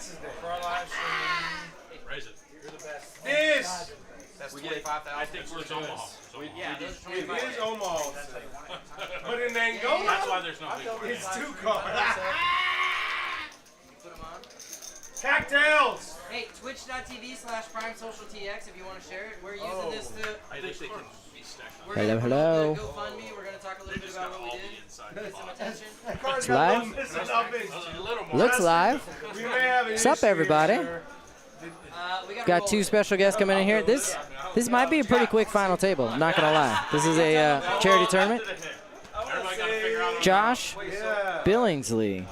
For our live stream. Raise it. You're the best. This! That's 25,000. I think it's Omaha. Yeah, it is Omaha. But in Angola, that's why there's no big card. it's 2 cards. Put them on. Cocktails! Hey, twitch.tv/PrimeSocialTX if you want to share it. We're using this to. I think they can be stacked on. We're gonna Hello. promote the GoFundMe. We're going to talk a little bit about what we did. Get some attention. It's live. Looks live. What's up, everybody? Got 2 special guests coming in here. This might be a pretty quick final table. I'm not gonna lie. This is a charity tournament. Josh Billingsley,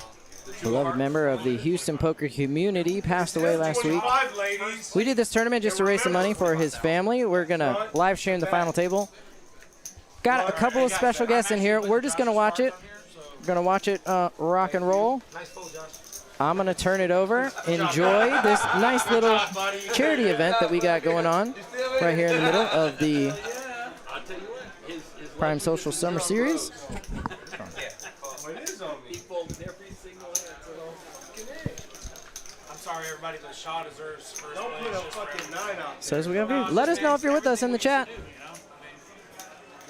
beloved member of the Houston poker community, passed away last week. We did this tournament just to raise some money for his family. We're gonna live stream the final table. Got a couple of special guests in here. We're just gonna watch it. We're gonna watch it rock and roll. I'm going to turn it over. Enjoy this nice little charity event that we got going on right here in the middle of the Prime Social Summer Series. I'm sorry, everybody, but Shaw deserves first place. Don't put a fucking 9 out. So as we got here, let us know if you're with us in the chat.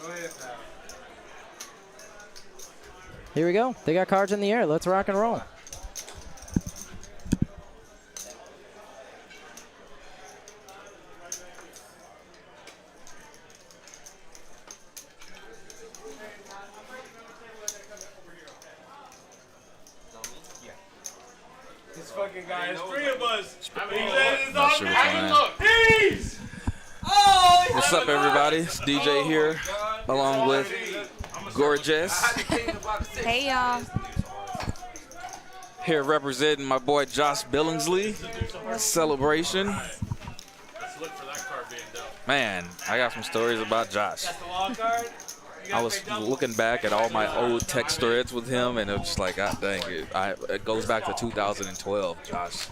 Go ahead, pal. Here we go. They got cards in the air. Let's rock and roll. This fucking guy has 3 of us. What's up, everybody? It's DJ here, along with Gorgeous. Hey, y'all. Here representing my boy Josh Billingsley. Celebration. Let's look for that card being dealt. Man, I got some stories about Josh. That's the long card. I was looking back at all my old text threads with him, and it was just like, God dang it. It goes back to 2012, Josh.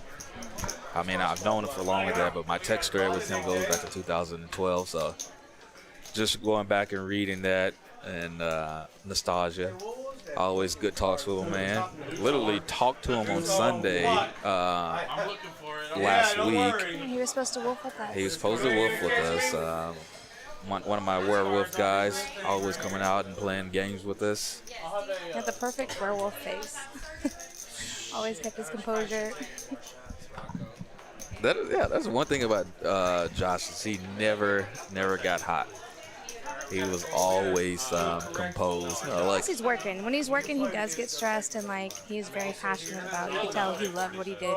I mean, I've known him for longer than that, but my text thread with him goes back to 2012. So just going back and reading that and nostalgia. Always good talks with him, man. Literally talked to him on Sunday last week. He was supposed to wolf with us. He was supposed to wolf with us. One of my werewolf guys, always coming out and playing games with us. He had the perfect werewolf face. Always kept his composure. That's one thing about Josh is he never got hot. He was always composed. Unless he's working. When he's working, he does get stressed, and he's very passionate about it. You can tell he loved what he did.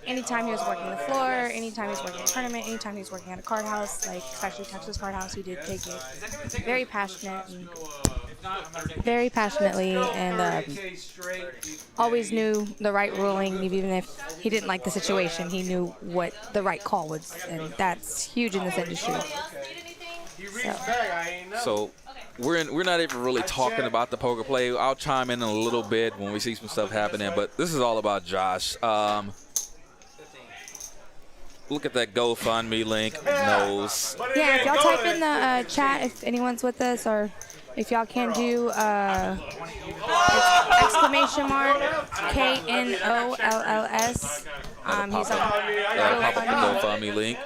Anytime he was working the floor, anytime he was working a tournament, anytime he was working at a card house, especially Texas Card House, he did take it very passionately, and always knew the right ruling. Even if he didn't like the situation, he knew what the right call was, and that's huge in this industry. So we're not even really talking about the poker play. I'll chime in a little bit when we see some stuff happening, but this is all about Josh. Look at that GoFundMe link. Knows. Yeah, if y'all type in the chat if anyone's with us, or if y'all can do exclamation mark KNOLLS. He's on GoFundMe link.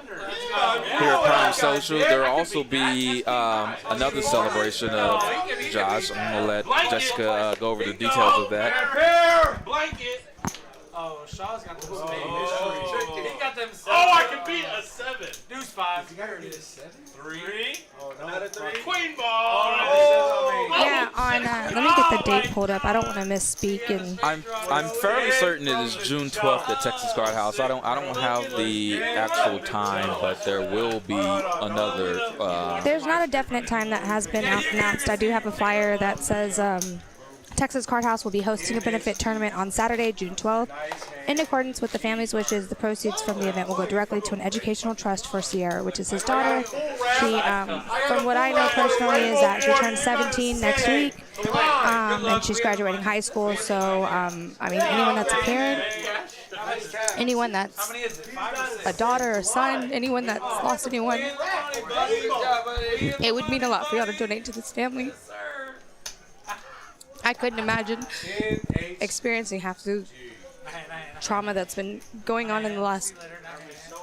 Here at Prime Social, there will also be another celebration of Josh. I'm going to let Jessica go over the details of that. Oh, Shaw's got them. He got them 7. Oh, I can beat a 7. Deuce 5. You got her to 7? 3. Oh, not a 3. Queen ball. Oh. Yeah, let me get the date pulled up. I don't want to misspeak. And I'm fairly certain it is June 12th at Texas Card House. I don't have the actual time, but there will be another. There's not a definite time that has been announced. I do have a flyer that says Texas Card House will be hosting a benefit tournament on Saturday, June 12th. In accordance with the family's wishes, the proceeds from the event will go directly to an educational trust for Sierra, which is his daughter. She, from what I know personally, is that she turns 17 next week, and she's graduating high school. So, I mean, anyone that's a parent, anyone that's a daughter or son, anyone that's lost anyone, it would mean a lot for y'all to donate to this family. I couldn't imagine experiencing have to trauma that's been going on in the last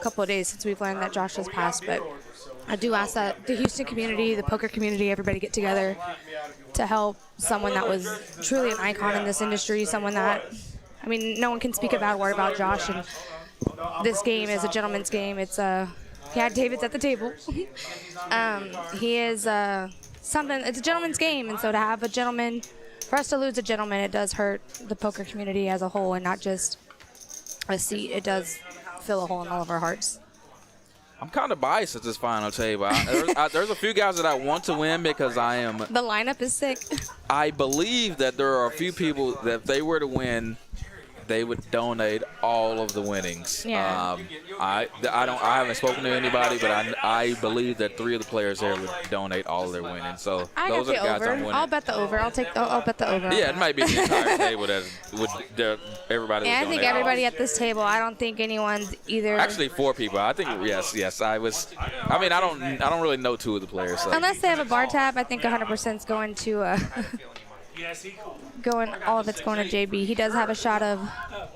couple of days since we've learned that Josh has passed. But I do ask that the Houston community, the poker community, everybody get together to help someone that was truly an icon in this industry, someone that, I mean, no one can speak a bad word about Josh, and this game is a gentleman's game. It's yeah, David's at the table. He is something, it's a gentleman's game, and so to have a gentleman, for us to lose a gentleman, it does hurt the poker community as a whole, and not just a seat. It does fill a hole in all of our hearts. I'm kind of biased at this final table. There's a few guys that I want to win because I am. The lineup is sick. I believe that there are a few people that if they were to win, they would donate all of the winnings. Yeah. I haven't spoken to anybody, but I believe that 3 of the players there would donate all of their winnings. So I those are got the the guys I'm over. winning. I'll bet the over. I'll bet the over. Yeah, it might be the entire table that would everybody. Yeah, would I think donate. everybody at this table. I don't think anyone's either. Actually, 4 people. I think yes. I mean, I don't really know 2 of the players. So. Unless they have a bar tab, I think 100% is going to all of it's going to JB. He does have a shot of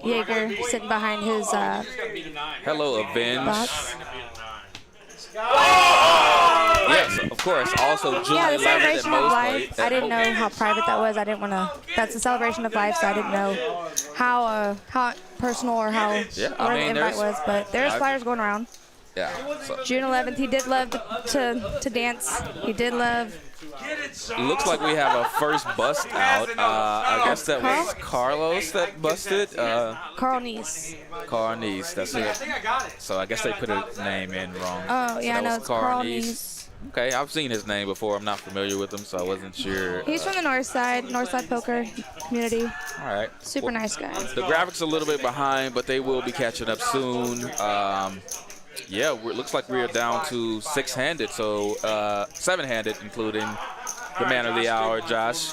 Jaeger sitting behind his Hello, Avenge. box. Yes, of course. Also, June Yeah, the 11th celebration at of Mo's life. Plate. I didn't know how private that was. I didn't want to. That's a celebration of life, so I didn't know how personal or how Yeah, what I the mean, invite was. But there's flyers going around. Yeah. So, June 11th, he did love to dance. He did love. looks like we have a first bust out. I guess that was Carlos that busted. Carl Neese. Carl Neese, that's it. So I guess they put a name in wrong. Oh, yeah, so that no, was it's Carl Neese. Okay, I've seen his name before. I'm not familiar with him, so I wasn't sure. He's from the north side poker community. All right. Super nice guy. The graphics a little bit behind, but they will be catching up soon. Yeah, it looks like we are down to 6-handed, so 7-handed, including the man of the hour, Josh.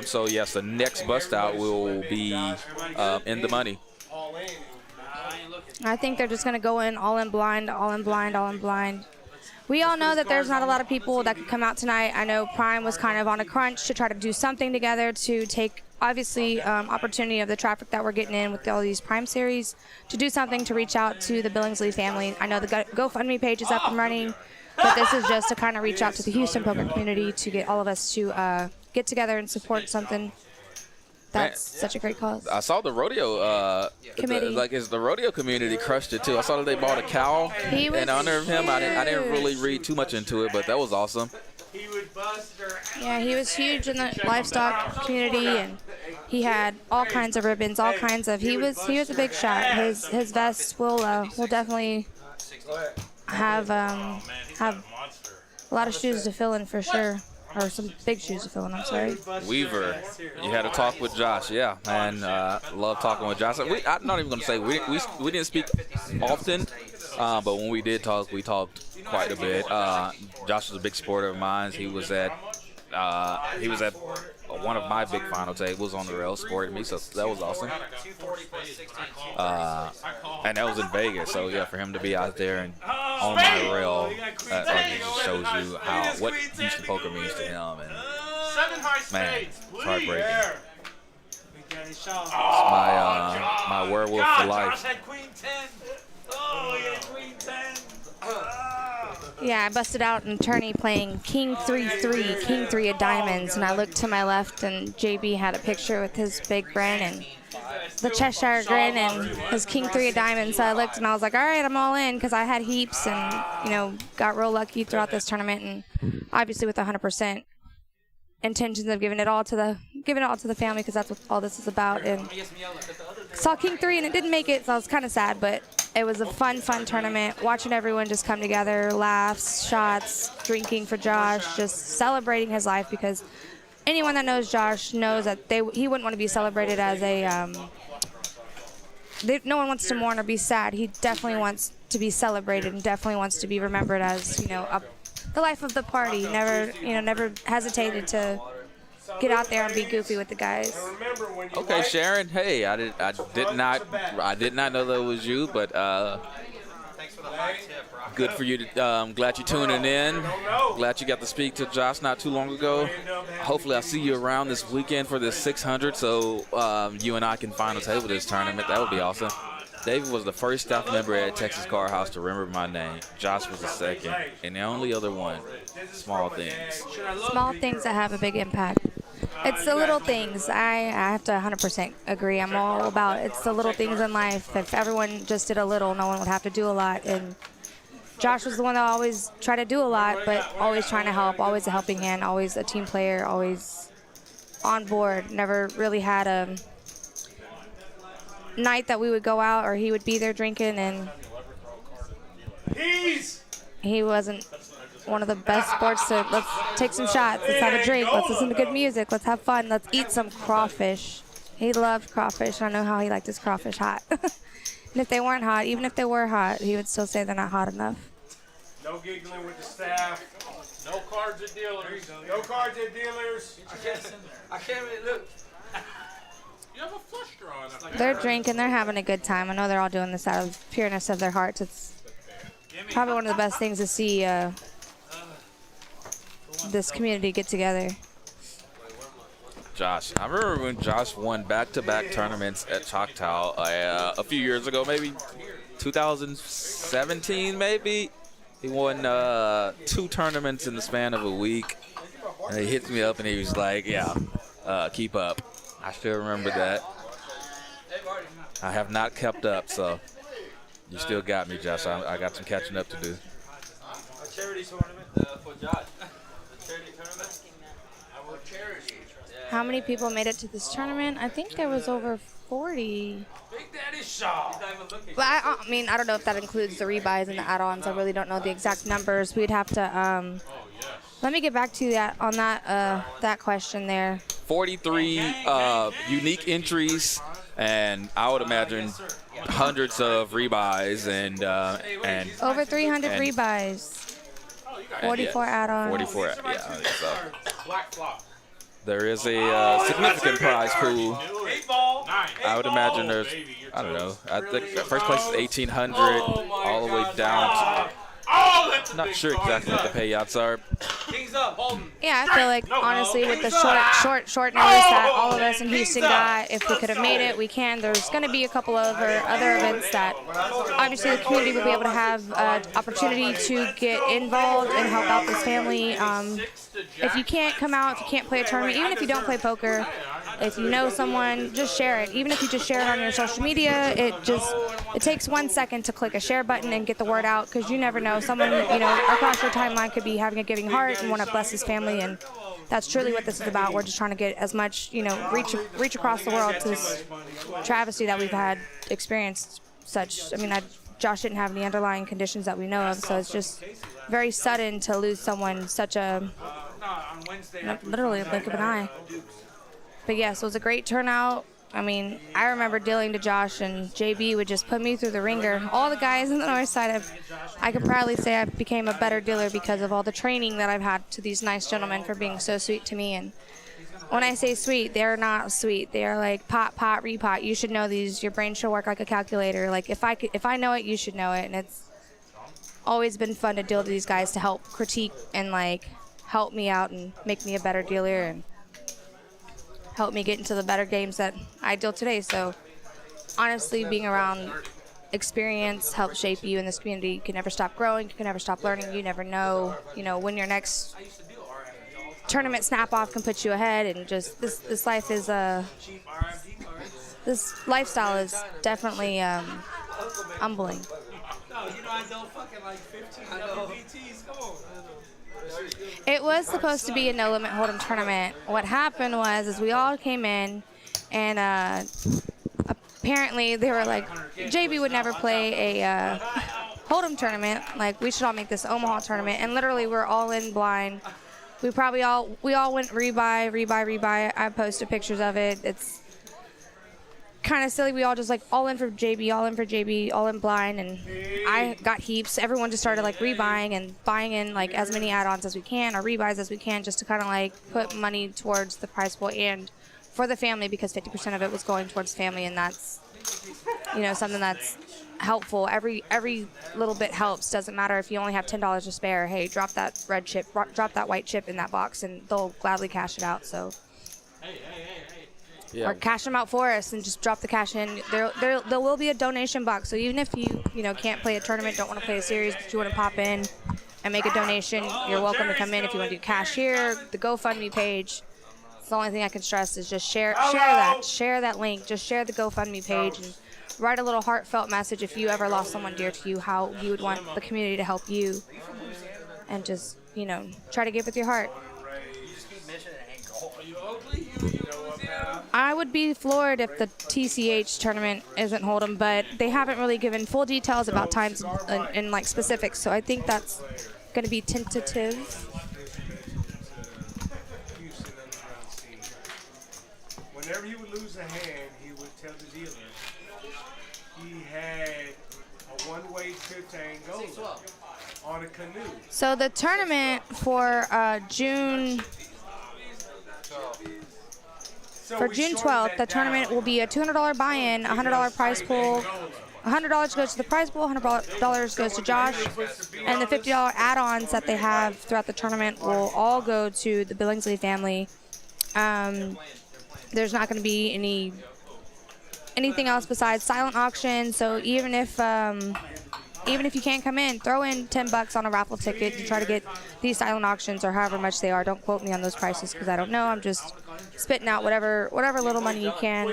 So yes, the next bust out will be in the money. I think they're just going to go in all in blind, all in blind, all in blind. We all know that there's not a lot of people that could come out tonight. I know Prime was kind of on a crunch to try to do something together to take, obviously, opportunity of the traffic that we're getting in with all these Prime series, to do something to reach out to the Billingsley family. I know the GoFundMe page is up and running, but this is just to kind of reach out to the Houston poker community to get all of us to get together and support something. That's such a great cause. I saw the rodeo Committee. The rodeo community crushed it too. I saw that they bought a cow in honor of him. I didn't really read too much into it, but that was awesome. Yeah, he was huge in the livestock community, and he had all kinds of ribbons, all kinds of. He was a big shot. His vest will definitely have a lot of shoes to fill in for sure. Or some big shoes to fill in, I'm sorry. Weaver, you had a talk with Josh, yeah, and love talking with Josh. I'm not even going to say we didn't speak often, but when we did talk, we talked quite a bit. Josh was a big supporter of mine. He was at one of my big final tables on the rail, supported me, so that was awesome. And that was in Vegas, so yeah, for him to be out there and on my rail, it just shows you what Houston poker means to him. And man, it's heartbreaking. It's my werewolf for life. Yeah, I busted out an attorney playing King 3-3, King 3 of diamonds, and I looked to my left, and JB had a picture with his big grin and the Cheshire grin and his King 3 of diamonds. So I looked and I was like, all right, I'm all in, because I had heaps and got real lucky throughout this tournament, and obviously with 100% intentions of giving it all to the family, because that's what all this is about. And saw King 3 and it didn't make it, so I was kind of sad, but it was a fun tournament. Watching everyone just come together, laughs, shots, drinking for Josh, just celebrating his life, because anyone that knows Josh knows that he wouldn't want to be celebrated as no one wants to mourn or be sad. He definitely wants to be celebrated and definitely wants to be remembered as, the life of the party. Never hesitated to get out there and be goofy with the guys. Okay, Sharon. Hey, I did not know that was you, but Good for you. Glad you're tuning in. Glad you got to speak to Josh not too long ago. Hopefully, I'll see you around this weekend for this 600, so you and I can final table this tournament. That would be awesome. David was the first staff member at Texas Car House to remember my name. Josh was the second, and the only other one. Small things. Small things that have a big impact. It's the little things. I have to 100% agree. I'm all about it's the little things in life. If everyone just did a little, no one would have to do a lot. And Josh was the one that always tried to do a lot, but always trying to help, always a helping hand, always a team player, always on board. Never really had a night that we would go out or he would be there drinking, and he wasn't one of the best sports to let's take some shots, let's have a drink, let's listen to good music, let's have fun, let's eat some crawfish. He loved crawfish. I know how he liked his crawfish hot. And if they weren't hot, even if they were hot, he would still say they're not hot enough. No giggling with the staff. No cards at dealers. No cards at dealers. I can't even look. You have a flush draw on. They're drinking, they're having a good time. I know they're all doing this out of pureness of their hearts. It's probably one of the best things to see this community get together. Josh, I remember when Josh won back-to-back tournaments at Choctaw a few years ago, maybe 2017, maybe. He won 2 tournaments in the span of a week. And he hits me up and he was like, yeah, keep up. I still remember that. I have not kept up, so you still got me, Josh. I got some catching up to do. A charity tournament for Josh. A charity tournament. Our charity. How many people made it to this tournament? I think there was over 40. Big Daddy Shaw. But I mean, I don't know if that includes the rebuys and the add-ons. I really don't know the exact numbers. We'd have to. Let me get back to that on that question there. 43 unique entries, and I would imagine hundreds of rebuys and Over 300 rebuys. 44 add-ons. 44, yeah. So Black flop. there is a significant prize pool. 8 ball. 9. I would imagine there's, I don't know, I think first place is 1,800, all the way down. Not sure exactly what the payouts are. Kings up, Holden. Yeah, I feel like honestly with the short notice that all of us in Houston got, if we could have made it, we can. There's going to be a couple of other events that obviously the community will be able to have opportunity to get involved and help out this family. If you can't come out, if you can't play a tournament, even if you don't play poker, if you know someone, just share it. Even if you just share it on your social media, it takes 1 second to click a share button and get the word out, because you never know. Someone, across your timeline could be having a giving heart and want to bless his family, and that's truly what this is about. We're just trying to get as much, reach across the world to this travesty that we've had experienced. Josh didn't have any underlying conditions that we know of, so it's just very sudden to lose someone such a, literally a blink of an eye. But yeah, so it was a great turnout. I mean, I remember dealing to Josh, and JB would just put me through the ringer. All the guys on the north side, I can proudly say I became a better dealer because of all the training that I've had to these nice gentlemen for being so sweet to me. And when I say sweet, they're not sweet. They are like pot, repot. You should know these. Your brain should work like a calculator. Like if I know it, you should know it. And it's always been fun to deal to these guys to help critique and like help me out and make me a better dealer and help me get into the better games that I deal today. So honestly, being around experience helps shape you in this community. You can never stop growing. You can never stop learning. You never know, when your next tournament snap-off can put you ahead. And just this life is this lifestyle is definitely humbling. No, I don't fucking like 15 WBTs. Come on. It was supposed to be a no-limit hold'em tournament. What happened was we all came in, and apparently they were like, JB would never play a hold'em tournament. Like, we should all make this Omaha tournament. And literally, we're all in blind. We all went rebuy. I posted pictures of it. It's kind of silly. We all just all in for JB, all in blind, and I got heaps. Everyone just started rebuying and buying in as many add-ons as we can or rebuys as we can, just to kind of put money towards the prize pool and for the family, because 50% of it was going towards family, and that's something that's helpful. Every little bit helps. Doesn't matter if you only have $10 to spare. Hey, drop that red chip, drop that white chip in that box, and they'll gladly cash it out. So. Yeah. Or cash them out for us and just drop the cash in. There will be a donation box. So even if you can't play a tournament, don't want to play a series, but you want to pop in and make a donation, you're welcome to come in. If you want to do cashier, the GoFundMe page. It's the only thing I can stress is just share that link. Just share the GoFundMe page and write a little heartfelt message if you ever lost someone dear to you, how you would want the community to help you, and just try to give with your heart. I would be floored if the TCH tournament isn't hold'em, but they haven't really given full details about times and like specifics, so I think that's going to be tentative. Whenever he would lose a hand, he would tell the dealer he had a one-way trip to Angola on a canoe. So the tournament for June 12th, the tournament will be a $200 buy-in, $100 prize pool. $100 goes to the prize pool, $100 goes to Josh, and the $50 add-ons that they have throughout the tournament will all go to the Billingsley family. There's not going to be anything else besides silent auction. So even if you can't come in, throw in $10 on a raffle ticket to try to get these silent auctions, or however much they are. Don't quote me on those prices because I don't know. I'm just spitting out whatever little money you can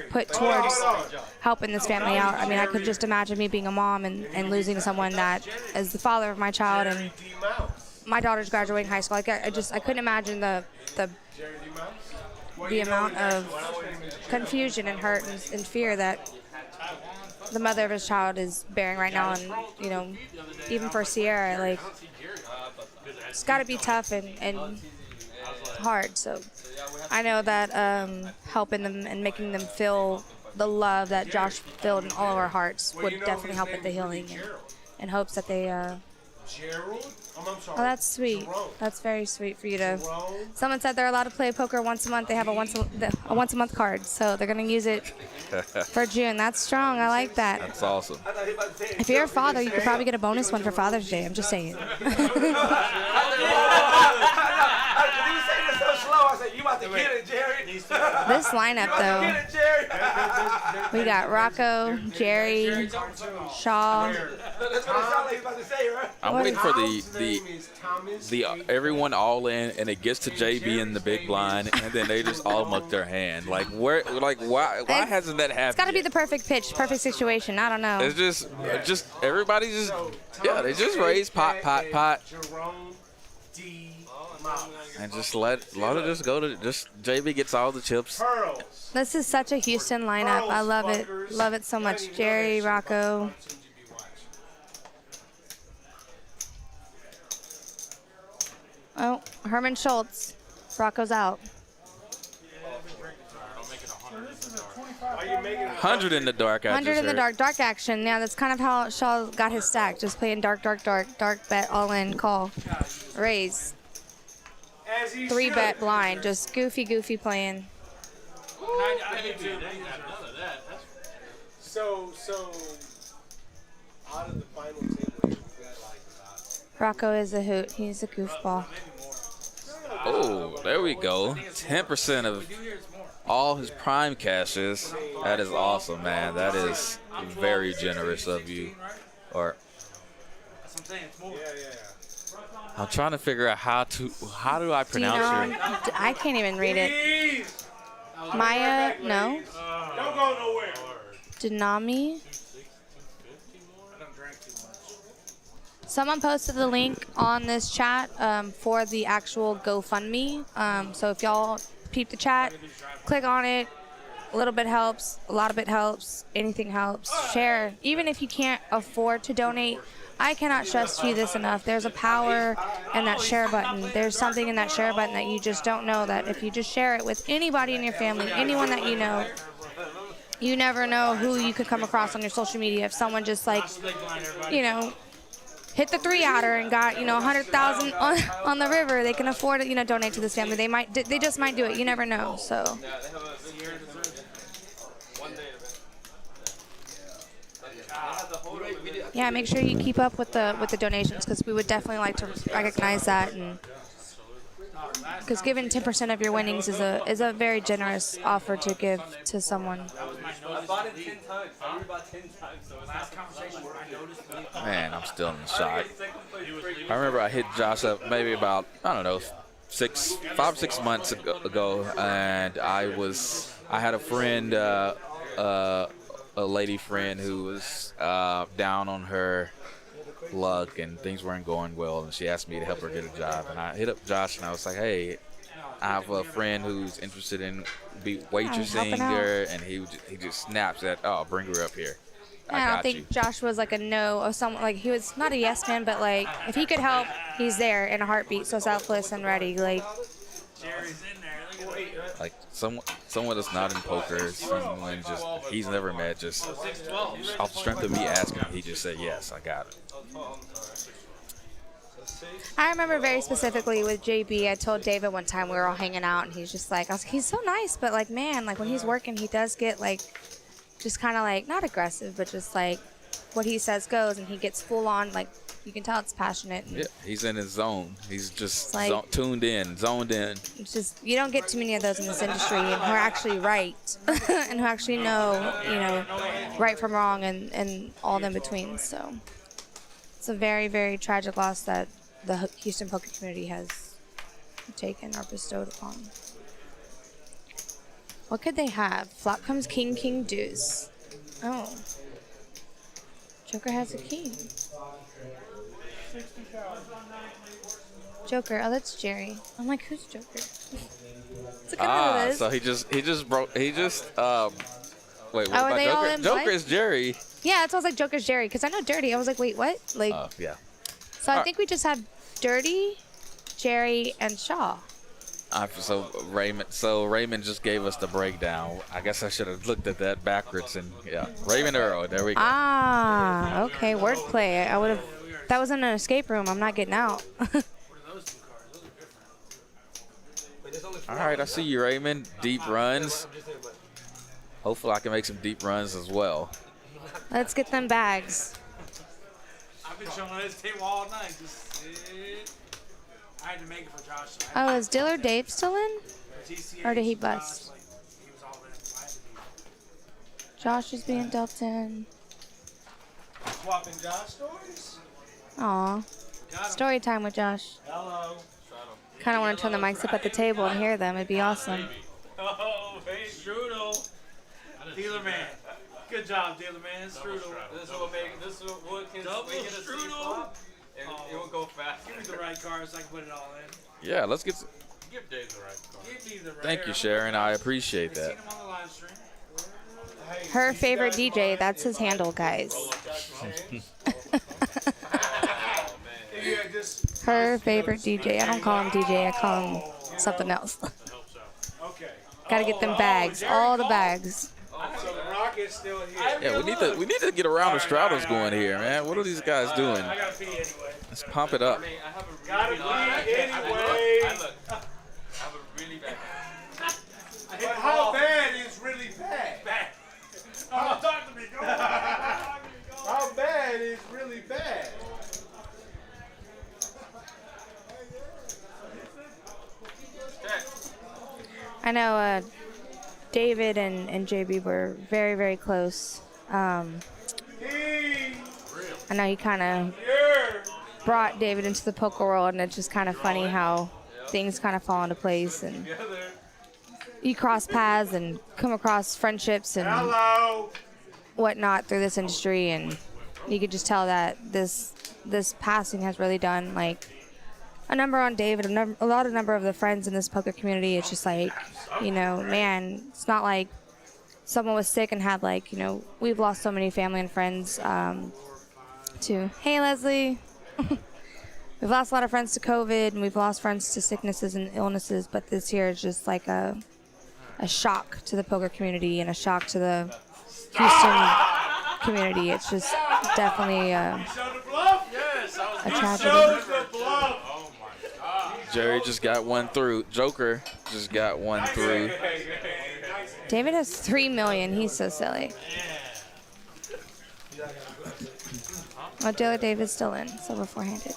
put towards helping this family out. I mean, I could just imagine me being a mom and losing someone that is the father of my child, and my daughter's graduating high school. I couldn't imagine the amount of confusion and hurt and fear that the mother of his child is bearing right now. And even for Sierra, like, it's got to be tough and hard. So I know that helping them and making them feel the love that Josh filled in all of our hearts would definitely help with the healing, and hopes that they oh, that's sweet. That's very sweet for you to. Someone said they're allowed to play poker once a month. They have a once a month card, so they're gonna use it for June. That's strong. I like that. That's awesome. If you're a father, you could probably get a bonus one for Father's Day. I'm just saying. This lineup, though, we got Rocco, Jerry, Shaw. I'm waiting for the everyone all in, and it gets to JB in the big blind, and then they just all muck their hand. Why hasn't that happened? It's got to be the perfect pitch, perfect situation. I don't know. It's just everybody they just raise pot, and just let it just go to JB gets all the chips. This is such a Houston lineup. I love it so much. Jerry, Rocco. Oh, Herman Schultz. Rocco's out. 100 in the dark. 100 in the dark. Dark action. Yeah, that's kind of how Shaw got his stack. Just playing dark bet, all in, call, raise. 3 bet blind. Just goofy playing. So out of the final table, Rocco is a hoot. He's a goofball. Oh, there we go. 10% of all his prime cashes. That is awesome, man. That is very generous of you. Or I'm trying to figure out how do I pronounce your. I can't even read it. Maya, no. Don't go nowhere. Denami. Someone posted the link on this chat for the actual GoFundMe. So if y'all peep the chat, click on it. A little bit helps. A lot of it helps. Anything helps. Share. Even if you can't afford to donate, I cannot stress to you this enough. There's a power in that share button. There's something in that share button that you just don't know, that if you just share it with anybody in your family, anyone that you never know who you could come across on your social media. If someone just hit the 3-outer and got, 100,000 on the river, they can afford to, donate to this family. They just might do it. You never know. So Yeah, make sure you keep up with the donations because we would definitely like to recognize that, and because giving 10% of your winnings is a very generous offer to give to someone. I bought it 10 times. I bought 10 times. So last conversation I noticed. Man, I'm still in shock. I remember I hit Josh up maybe about, I don't know, 5 or 6 months ago, and I had a friend, a lady friend who was down on her luck and things weren't going well, and she asked me to help her get a job. And I hit up Josh and I was like, hey, I have a friend who's interested in waitressing her, and he just snaps at, oh, bring her up here. I don't think Josh was like a no or someone, like he was not a yes man, but like if he could help, he's there in a heartbeat, so selfless and ready. Like Jerry's in there. Like someone that's not in poker, someone just he's never met, just off the strength of me asking, he just said yes, I got it. I remember very specifically with JB, I told David one time we were all hanging out, and he's just like, I was like, he's so nice, but like, man, like when he's working, he does get like, just kind of like, not aggressive, but just like what he says goes, and he gets full on, like, you can tell it's passionate. And yeah, he's in his zone. He's just like, tuned in, zoned in. It's just, you don't get too many of those in this industry, and who are actually right, and who actually know, right from wrong, and all in between. So it's a very, very tragic loss that the Houston poker community has taken or bestowed upon. What could they have? Flop comes king, king, deuce. Oh. Joker has a king. Joker. Oh, that's Jerry. I'm like, who's Joker? It's a good know this. So he just broke. Wait, what are about they all Joker? in Joker play? is Jerry. Yeah, it sounds like Joker's Jerry, because I know Dirty. I was like, wait, what? Like, Yeah. So I think we just have Dirty, Jerry, and Shaw. So Raymond just gave us the breakdown. I guess I should have looked at that backwards, and yeah, Raymond Earl. There we go. Ah, okay, wordplay. I would have. That was in an escape room. I'm not getting out. All right, I see you, Raymond. Deep runs. Hopefully, I can make some deep runs as well. Let's get them bags. I've been chilling on this table all night. Just sit. I had to make it for Josh. So Oh, is Diller Dave still in? Or did he bust? He was all in. I had to be. Josh is being dealt in. Swapping Josh stories? Aw. Story time with Josh. Hello. Kind of want to turn the mics up at the table and hear them. It'd be awesome. Oh, hey, Strudel. Dealer man. Good job, dealer man. Strudel. This is what can Double swing it a strudel. It will go fast. Give me the right card so I can put it all in. Yeah, let's get. Give Dave the right card. Give me the right. Thank you, Sharon. I appreciate Seen that. him on the live stream. Her favorite DJ. That's his handle, guys. Her favorite DJ. I don't call him DJ. I call him something else. Okay. Gotta get them bags. All the bags. So the Rocket's still here. Yeah, we need to get a round of Stratos going here, man. What are these guys doing? I gotta pee anyway. Let's pump it up. Gotta pee anyway. I have a really bad. But how bad is really bad? Bad. Oh, talk to me. Go on. How bad is really bad? I know David and JB were very, very close. I know he kind of brought David into the poker world, and it's just kind of funny how things kind of fall into place, and you cross paths and come across friendships and whatnot through this industry, and you could just tell that this passing has really done like a number on David, a lot of the friends in this poker community. It's just like, man, it's not like someone was sick and had like, we've lost so many family and friends to, hey, Leslie. We've lost a lot of friends to COVID, and we've lost friends to sicknesses and illnesses, but this year is just like a shock to the poker community and a shock to the Houston community. It's just definitely a tragedy. Jerry just got one through. Joker just got one through. David has $3 million. He's so silly. Oh, Taylor Davis still in, silver four-handed.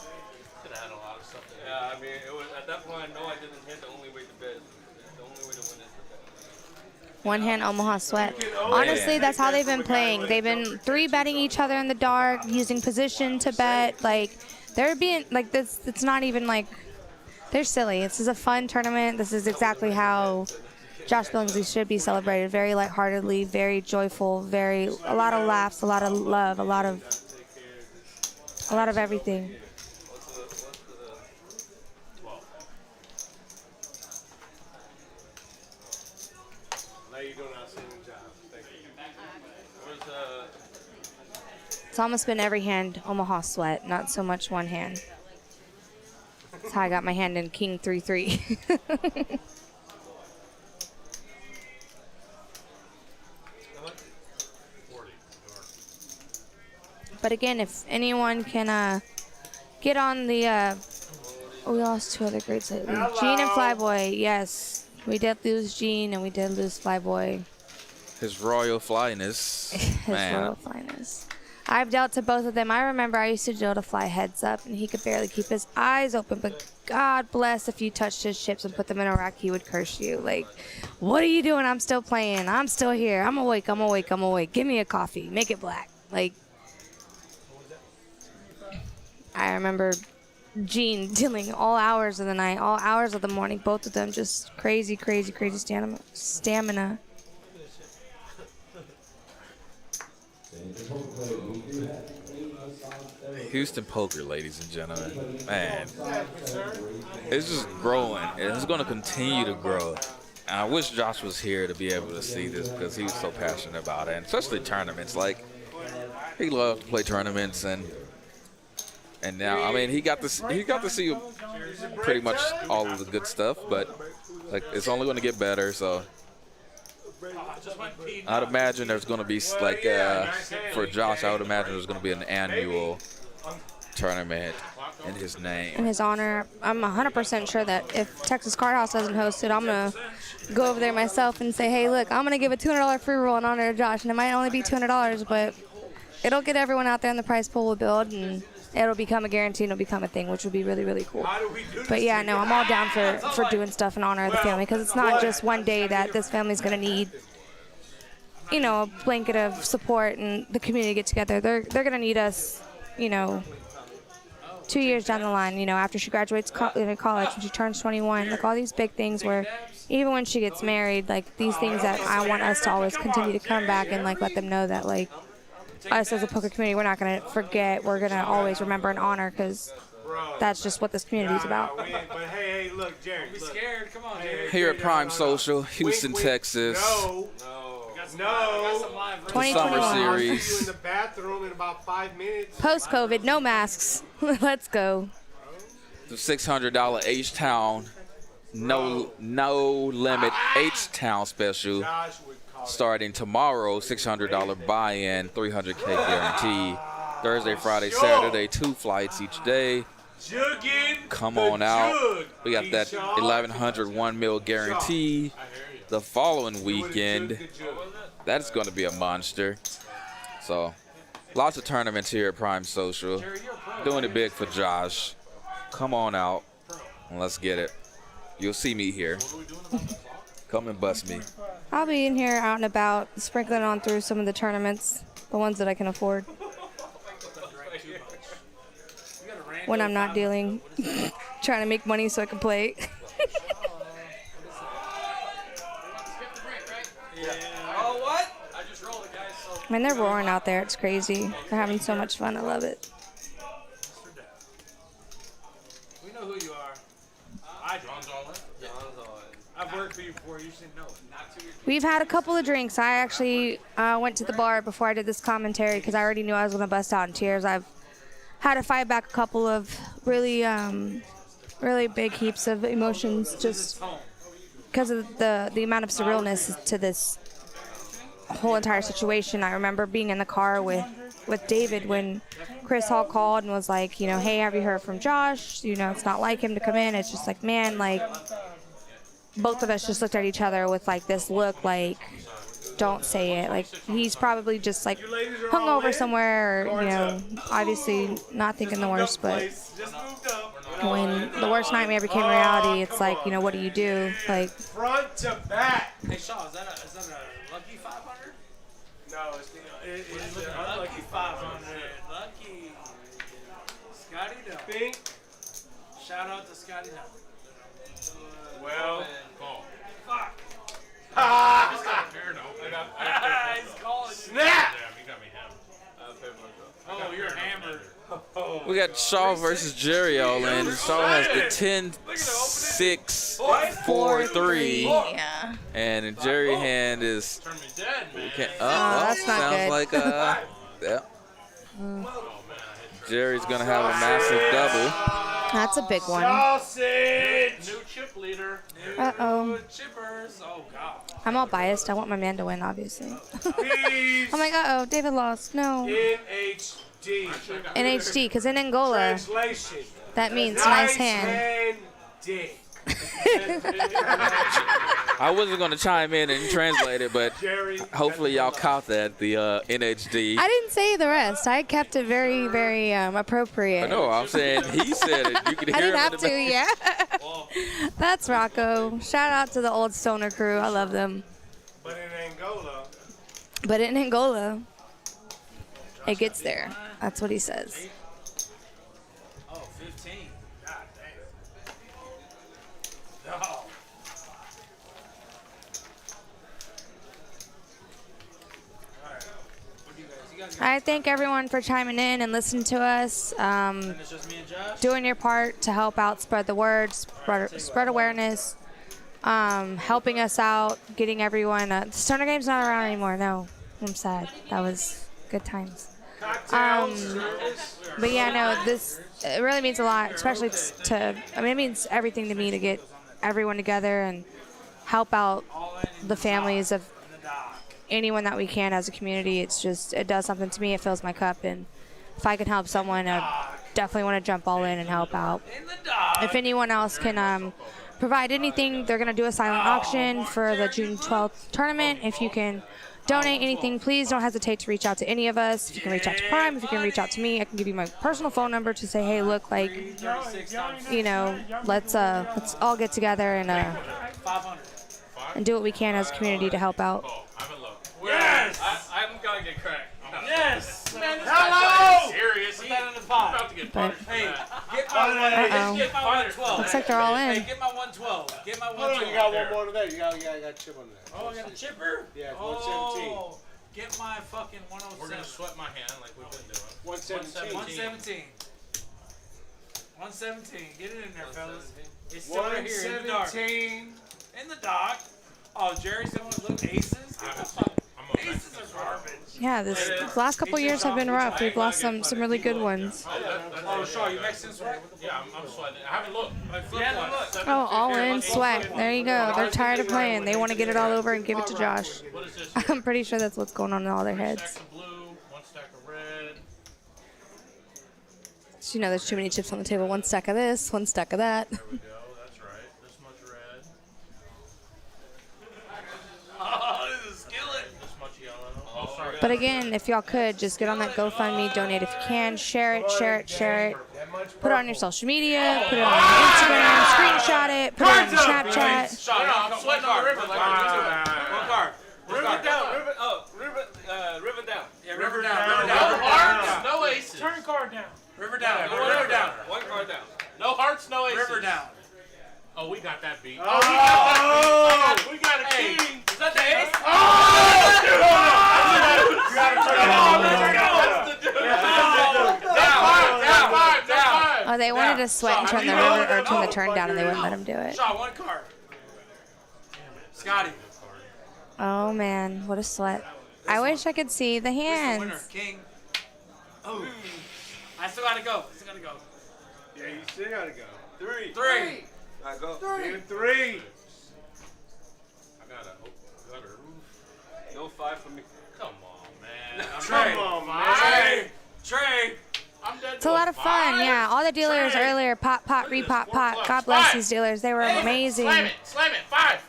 Yeah, I mean, it was, at that point, I know I didn't hit the only way to bet. The only way to win is to bet. One-hand Omaha Sweat. Honestly, that's how they've been playing. They've been three-betting each other in the dark, using position to bet. Like, they're being, like, this. It's not even, like, they're silly. This is a fun tournament. This is exactly how Josh Billingsley should be celebrated. Very lightheartedly, very joyful, a lot of laughs, a lot of love, a lot of everything. It's almost been every hand Omaha Sweat, not so much one hand. That's how I got my hand in King 3-3. But again, if anyone can get on the, we lost two other grades lately. Gene and Flyboy, yes. We did lose Gene and we did lose Flyboy. His royal flyness. His royal flyness. I've dealt to both of them. I remember I used to deal to Fly heads up, and he could barely keep his eyes open. But God bless if you touched his chips and put them in a rack, he would curse you. Like, what are you doing? I'm still playing. I'm still here. I'm awake. I'm awake. I'm awake. Give me a coffee. Make it black. Like, I remember Gene dealing all hours of the night, all hours of the morning. Both of them just crazy, crazy, crazy stamina. Houston poker, ladies and gentlemen, man, it's just growing. It's going to continue to grow. And I wish Josh was here to be able to see this because he was so passionate about it, and especially tournaments. Like, he loved to play tournaments, and now, I mean, he got to see pretty much all of the good stuff, but like, it's only going to get better. So I'd imagine there's going to be, like, for Josh, I would imagine there's going to be an annual tournament in his name. In his honor. I'm 100% sure that if Texas Card House doesn't host it, I'm going to go over there myself and say, hey, look, I'm going to give a $200 free roll in honor of Josh. And it might only be $200, but it'll get everyone out there, and the prize pool will build, and it'll become a guarantee, and it'll become a thing, which would be really, really cool. But yeah, no, I'm all down for doing stuff in honor of the family, because it's not just one day that this family's going to need, you know, a blanket of support and the community get together. They're going to need us, you know, 2 years down the line, you know, after she graduates college, when she turns 21, like all these big things where even when she gets married, like these things that I want us to always continue to come back and like let them know that like us as a poker community, we're not going to forget. We're going to always remember and honor, because that's just what this community is about. But hey, look, Jerry. Don't be scared. Come on, Jerry. Here at Prime Social, Houston, Texas. No. 2021. Summer I'll series. see you in the bathroom in about 5 minutes. Post-COVID, no masks. Let's go. The $600 H-Town, no limit H-Town special. Josh would call Starting tomorrow, $600 buy-in, $300K guarantee. Thursday, Friday, Saturday, 2 flights each day. Jugging Come the on out. jug. We got that 1,100 1 mil guarantee. The following weekend, that's going to be a monster. So, lots of tournaments here at Prime Social. Doing it big for Josh. Come on out and let's get it. You'll see me here. Come and bust me. I'll be in here out and about, sprinkling on through some of the tournaments, the ones that I can afford. When I'm not dealing, trying to make money so I can play. I mean, they're roaring out there. It's crazy. They're having so much fun. I love it. We know who you are. I've worked for you before. You should know it. We've had a couple of drinks. I actually went to the bar before I did this commentary because I already knew I was going to bust out in tears. I've had to fight back a couple of really big heaps of emotions just because of the amount of surrealness to this whole entire situation. I remember being in the car with David when Chris Hall called and was like, you know, hey, have you heard from Josh? You know, it's not like him to come in. It's just like, man, like, both of us just looked at each other with like this look like, don't say it. Like, he's probably just, like, hung over somewhere or, you know, obviously not thinking the worst. But when the worst nightmare became reality, it's like, you know, what do you do? Like, front to back. Hey, Shaw, is that a lucky 500? No, it's the Lucky 500. Lucky. Scotty Dub. Pink. Shout out to Scotty Dub. Well, Fuck. He's calling. Snap! Oh, you're hammered. We got Shaw versus Jerry all in. Shaw has the 10-6, 4-3. yeah. And the Jerry hand is. that's not sounds good. like yeah. Jerry's gonna have a massive double. That's a big one. Sausage! New chip leader. Uh-oh. Chippers. Oh, God. I'm all biased. I want my man to win, obviously. Peace. I'm like, uh-oh, David lost. No. NHD. NHD, because in Angola, Translation. that means nice hand. dick. I wasn't gonna chime in and translate it, but Jerry. hopefully y'all caught that, the NHD. I didn't say the rest. I kept it very, very appropriate. No, I'm saying he said it. You could I hear didn't him have in the to, yeah. That's Rocco. Shout out to the old Stoner crew. I love them. But in Angola, it gets there. That's what he says. Oh, 15. God damn. No. I thank everyone for chiming in and listening to us. It's just me and Josh? Doing your part to help out, spread the word, spread awareness, helping us out, getting everyone. The Stoner Game's not around anymore. No, I'm sad. That was good times. But yeah, no, it really means a lot, especially it means everything to me to get everyone together and help out the families of anyone that we can as a community. It's just, it does something to me. It fills my cup, and if I can help someone, I definitely want to jump all in and help out. If anyone else can provide anything, they're going to do a silent auction for the June 12th tournament. If you can donate anything, please don't hesitate to reach out to any of us. If you can reach out to Prime, if you can reach out to me, I can give you my personal phone number to say, hey, look, like, you know, let's all get together and do what we can as a community to help out. Yes! I'm gonna get cracked. Yes! Man, Hello! Serious? Put that in the pot. I'm about to get But, punished. Hey, get my 112. looks like they're all in. Hey, get my 112. Get my Hold 112. on, you got one more to that. You got a chip on that. Oh, I got a chipper? Yeah, it's 117. Oh, get my fucking 107. We're gonna sweat my hand like we've been doing. 117. 117. 117. Get it in there, fellas. It's still right here in the dark. 117. In the dark. Oh, Jerry's the one look aces? Get the fuck. Aces are garbage. Yeah, the last couple years have been rough. We've lost some really good ones. Oh, Shaw, you Mexican sweat? Yeah, I'm sweating. I haven't looked. Oh, all in, sweat. There you go. They're tired of playing. They want to get it all over and give it to Josh. What is this? I'm pretty sure that's what's going on in all their Stack heads. of blue, one stack of red. So, you know, there's too many chips on the table. One stack of this, one stack of that. There we go. That's right. This much red. Oh, this is a skillet. This much yellow. Oh, sorry. But again, if y'all could, just get on that GoFundMe, donate if you can, share it. Put it on your social media, put it on your Instagram, screenshot it, put it on your Snapchat. Shaw, I'm sweating on the river like one card. River down. River down. Yeah, river down. No hearts, no aces. Turn card down. River down. River down. One card down. No hearts, no aces. River down. Oh, we got that beat. Oh! We got a king. Is that the ace? You gotta turn it Down. Oh, they wanted to sweat and turn the river or turn the turn down, and they wouldn't let him do it. Shaw, one card. Scotty. Oh man, what a sweat! I wish I could see the Winner, hands. king. Oh. I still gotta go. Yeah, you still gotta go. Three. I go. 3. I got a roof. No 5 for me. Come on, man. Come on, man. Trey. I'm dead. It's a lot of fun, yeah. All the dealers earlier, pop, repop, pop. God bless these dealers. They were amazing. Slam it. 5.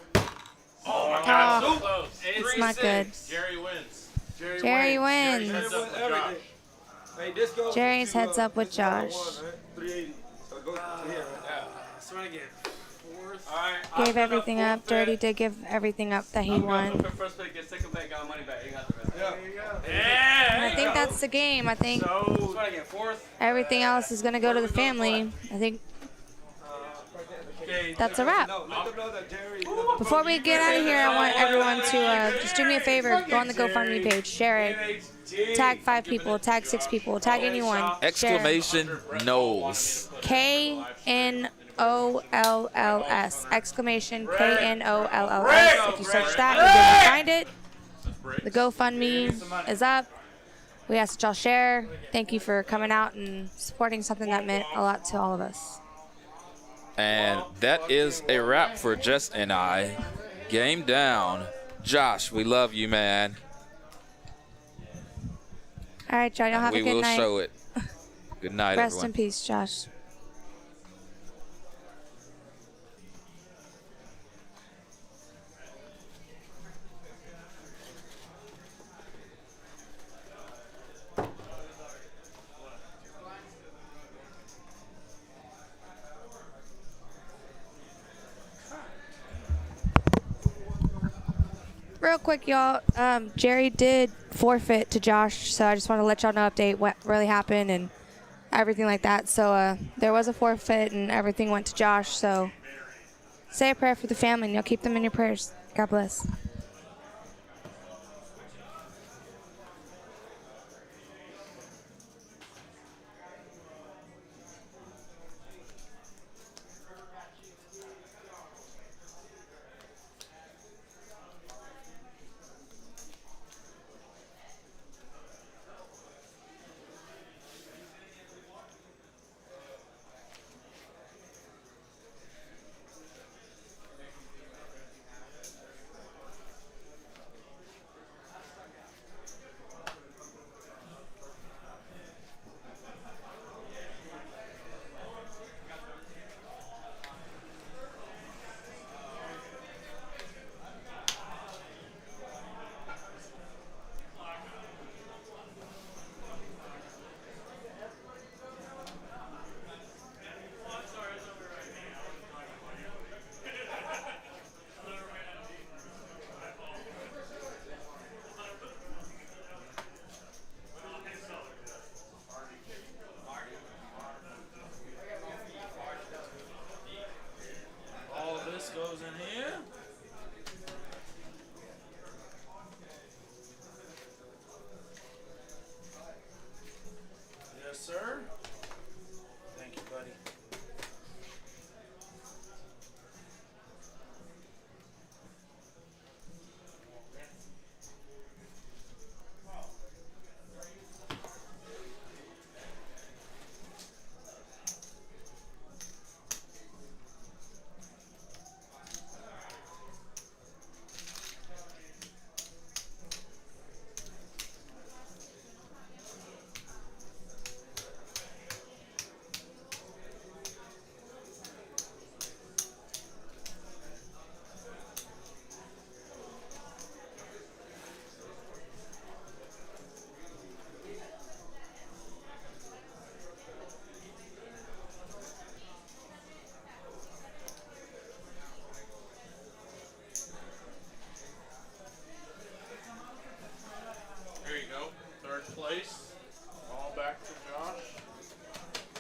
Oh my God, Oh. so close. It's not good. Jerry wins. Jerry wins. Heads up with Josh. Hey, this goes Jerry's to, heads up with this is number Josh. one, right? 380. So go to here. Right? So I get fourth. All right. Gave everything up. Dirty did give everything up that he won. First pick, get second pick, got money back. You got the rest. Yeah. I think that's the game. I think So I get fourth. everything else is going to go to the family. I think Okay. that's a wrap. No, let them know that Jerry. Before we get out of here, I want everyone to just do me a favor. Go on the GoFundMe page. Share it. Tag 5 people. Tag 6 people. Tag anyone. Share. Exclamation knows. KNOLLS. Exclamation KNOLLS. If you search that, you'll be able to find it. The GoFundMe is up. We ask that y'all share. Thank you for coming out and supporting something that meant a lot to all of us. And that is a wrap for Jess and I. Game down. Josh, we love you, man. All right, y'all. Y'all have a We good will night. show it. Good night, Rest everyone. in peace, Josh. Real quick, y'all. Jerry did forfeit to Josh, so I just want to let y'all know update what really happened and everything like that. So there was a forfeit and everything went to Josh. So say a prayer for the family and you'll keep them in your prayers. God bless. All this goes in here. Yes, sir. Thank you, buddy. There you go. Third place. All back to Josh.